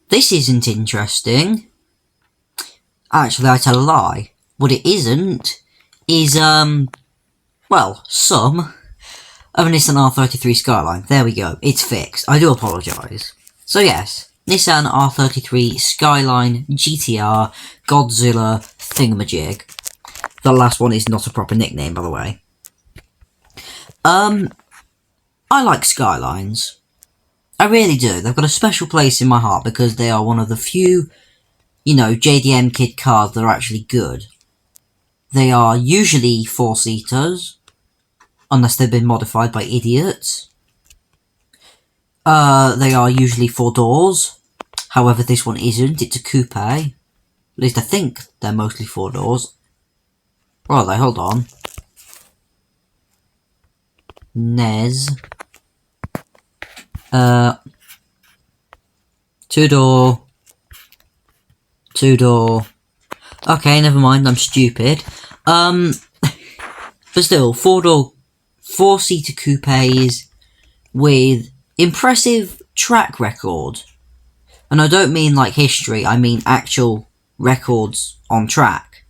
This isn't interesting. Actually, I tell a lie. What it isn't is, well, some of a Nissan R33 Skyline. There we go. It's fixed. I do apologise. So yes, Nissan R33 Skyline GTR Godzilla thingamajig. The last one is not a proper nickname, by the way. I like Skylines. I really do. They've got a special place in my heart because they are one of the few, JDM kid cars that are actually good. They are usually 4-seaters, unless they've been modified by idiots. They are usually 4 doors. However, this one isn't. It's a coupe. At least I think they're mostly 4 doors. Or are they? Hold on. Nez. 2-door. 2-door. Okay, never mind, I'm stupid. But still, 4-door, 4-seater coupes with impressive track record. And I don't mean like history, I mean actual records on track.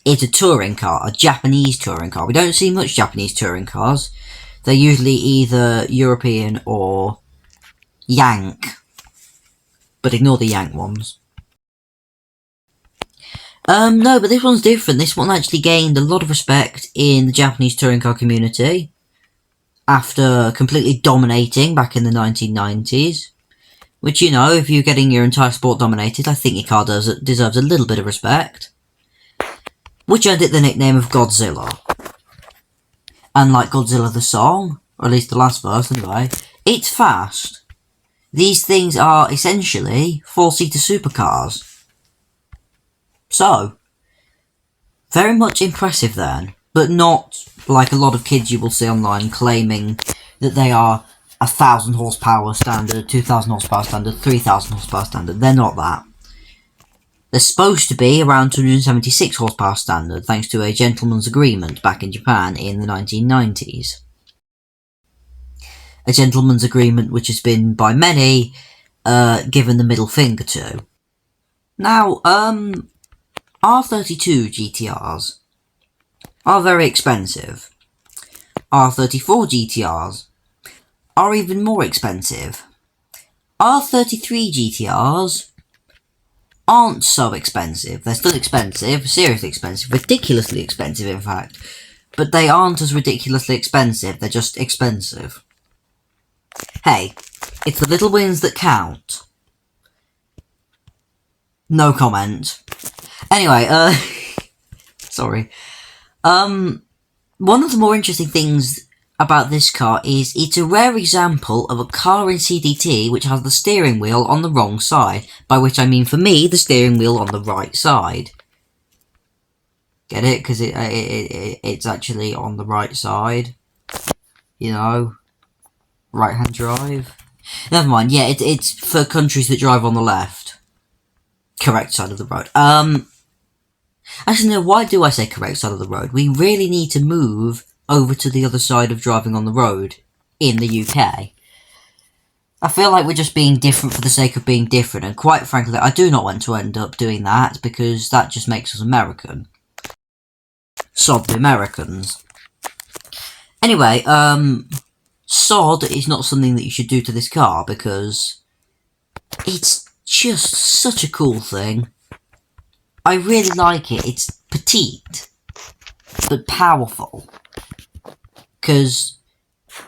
It's a touring car, a Japanese touring car. We don't see much Japanese touring cars. They're usually either European or Yank. But ignore the Yank ones. No, but this one's different. This one actually gained a lot of respect in the Japanese touring car community after completely dominating back in the 1990s. Which, if you're getting your entire sport dominated, I think your car deserves a little bit of respect. Which earned it the nickname of Godzilla. And like Godzilla the song, or at least the last verse anyway, it's fast. These things are essentially 4-seater supercars. So, very much impressive then, but not like a lot of kids you will see online claiming that they are 1,000 horsepower standard, 2,000 horsepower standard, 3,000 horsepower standard. They're not that. They're supposed to be around 276 horsepower standard, thanks to a gentleman's agreement back in Japan in the 1990s. A gentleman's agreement which has been, by many, given the middle finger to. Now, R32 GTRs are very expensive. R34 GTRs are even more expensive. R33 GTRs aren't so expensive. They're still expensive, seriously expensive, ridiculously expensive in fact. But they aren't as ridiculously expensive, they're just expensive. Hey, it's the little wins that count. No comment. Anyway, sorry. One of the more interesting things about this car is it's a rare example of a car in CDT which has the steering wheel on the wrong side. By which I mean, for me, the steering wheel on the right side. Get it? Because it's actually on the right side. Right-hand drive. Never mind, yeah, it's for countries that drive on the left. Correct side of the road. Actually, no, why do I say correct side of the road? We really need to move over to the other side of driving on the road in the UK. I feel like we're just being different for the sake of being different, and quite frankly, I do not want to end up doing that, because that just makes us American. Sod the Americans. Anyway, sod is not something that you should do to this car, because it's just such a cool thing. I really like it. It's petite, but powerful. Because,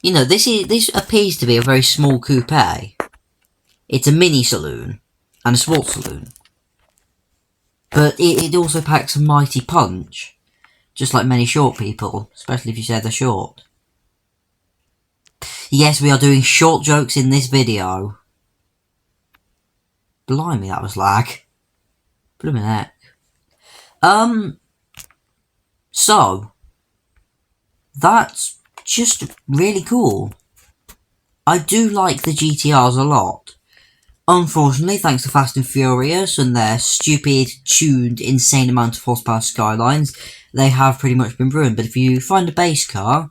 this appears to be a very small coupe. It's a mini saloon, and a sports saloon. But it also packs a mighty punch, just like many short people, especially if you say they're short. Yes, we are doing short jokes in this video. Blimey, that was lag. Blooming heck. So, that's just really cool. I do like the GTRs a lot. Unfortunately, thanks to Fast and Furious and their stupid, tuned, insane amount of horsepower Skylines, they have pretty much been ruined. But if you find a base car,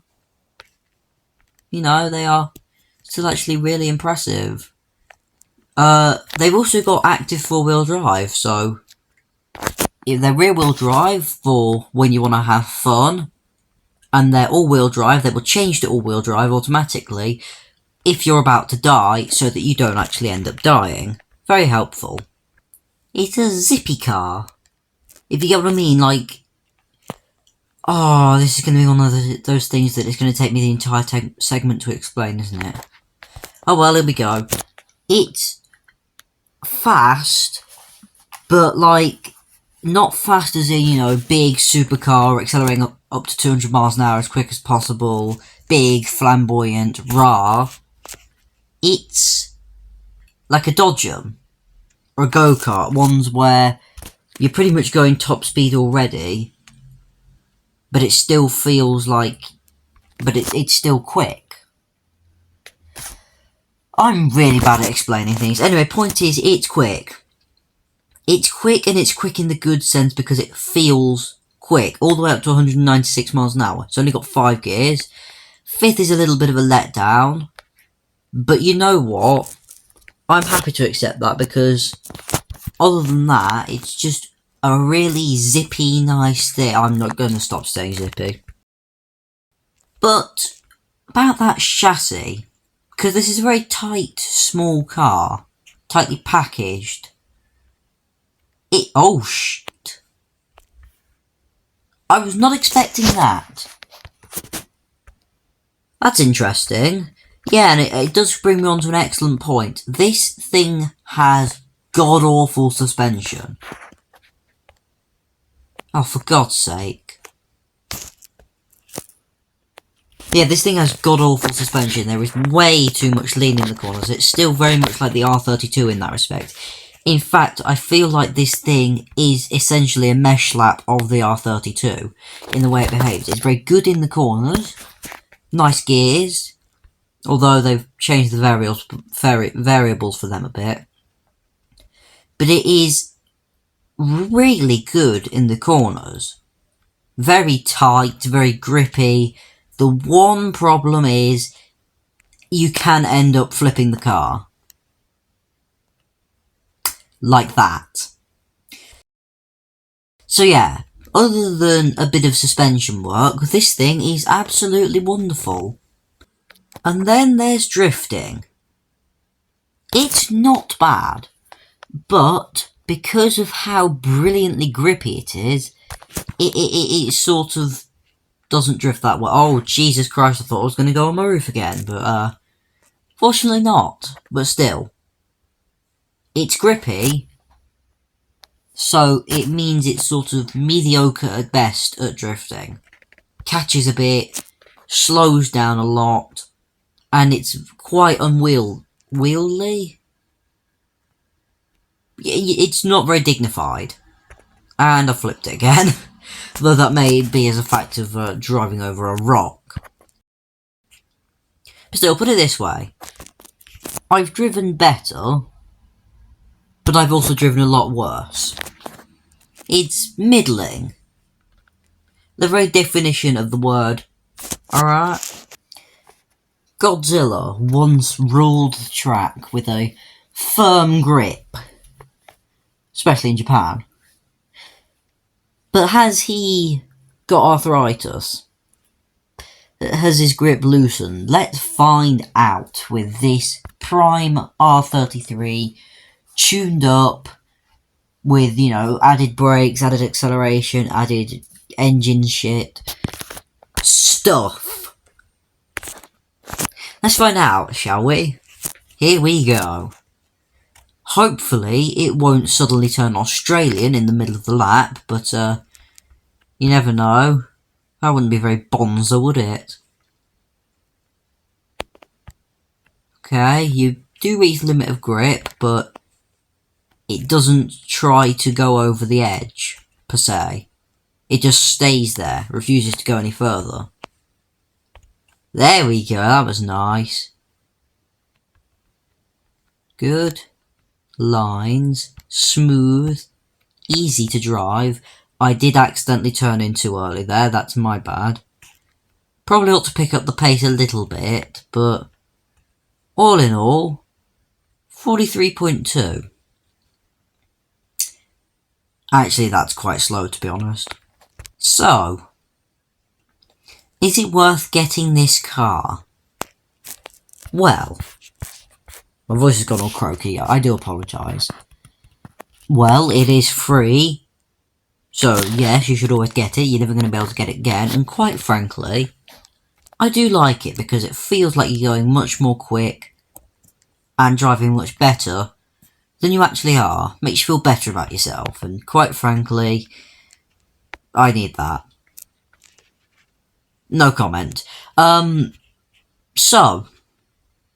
they are still actually really impressive. They've also got active 4-wheel drive, so if they're rear-wheel drive for when you want to have fun, and they're all-wheel drive, they will change to all-wheel drive automatically if you're about to die, so that you don't actually end up dying. Very helpful. It's a zippy car. If you get what I mean, like... Oh, this is going to be one of those things that it's going to take me the entire segment to explain, isn't it? Oh well, here we go. It's fast, but like, not fast as a, big supercar accelerating up to 200 miles an hour as quick as possible, big, flamboyant, rah. It's like a Dodger, or a go-kart, ones where you're pretty much going top speed already, but it still feels like, but it's still quick. I'm really bad at explaining things. Anyway, point is, it's quick. It's quick, and it's quick in the good sense because it feels quick, all the way up to 196 miles an hour. It's only got 5 gears. 5th is a little bit of a letdown, but you know what? I'm happy to accept that because other than that, it's just a really zippy, nice thing. I'm not going to stop saying zippy. But about that chassis, because this is a very tight, small car, tightly packaged. Oh shit. I was not expecting that. That's interesting. Yeah, and it does bring me on to an excellent point. This thing has god-awful suspension. Oh, for God's sake. Yeah, this thing has god-awful suspension. There is way too much lean in the corners. It's still very much like the R32 in that respect. In fact, I feel like this thing is essentially a mesh slap of the R32 in the way it behaves. It's very good in the corners. Nice gears. Although they've changed the variables for them a bit. But it is really good in the corners. Very tight, very grippy. The one problem is you can end up flipping the car. Like that. So yeah, other than a bit of suspension work, this thing is absolutely wonderful. And then there's drifting. It's not bad, but because of how brilliantly grippy it is, it sort of doesn't drift that well. Oh, Jesus Christ, I thought I was going to go on my roof again, but fortunately not. But still, it's grippy, so it means it's sort of mediocre at best at drifting. Catches a bit, slows down a lot, and it's quite unwieldy. It's not very dignified. And I flipped it again. Though that may be as a fact of driving over a rock. But still, put it this way. I've driven better, but I've also driven a lot worse. It's middling. The very definition of the word. Alright? Godzilla once ruled the track with a firm grip. Especially in Japan. But has he got arthritis? Has his grip loosened? Let's find out with this prime R33 tuned up with, added brakes, added acceleration, added engine shit. Stuff. Let's find out, shall we? Here we go. Hopefully, it won't suddenly turn Australian in the middle of the lap, but, you never know. That wouldn't be very bonza, would it? Okay, you do reach the limit of grip, but it doesn't try to go over the edge, per se. It just stays there, refuses to go any further. There we go, that was nice. Good. Lines. Smooth. Easy to drive. I did accidentally turn in too early there, that's my bad. Probably ought to pick up the pace a little bit, but all in all, 43.2. Actually, that's quite slow, to be honest. So, is it worth getting this car? Well, my voice has gone all croaky. I do apologise. Well, it is free. So, yes, you should always get it. You're never going to be able to get it again. And quite frankly, I do like it because it feels like you're going much more quick and driving much better than you actually are. Makes you feel better about yourself. And quite frankly, I need that. No comment. So,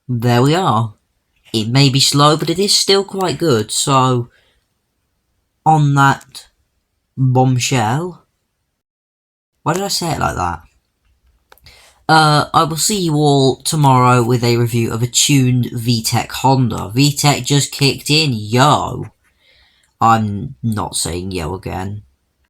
there we are. It may be slow, but it is still quite good. So, on that bombshell. Why did I say it like that? I will see you all tomorrow with a review of a tuned VTEC Honda. VTEC just kicked in, yo! I'm not saying yo again.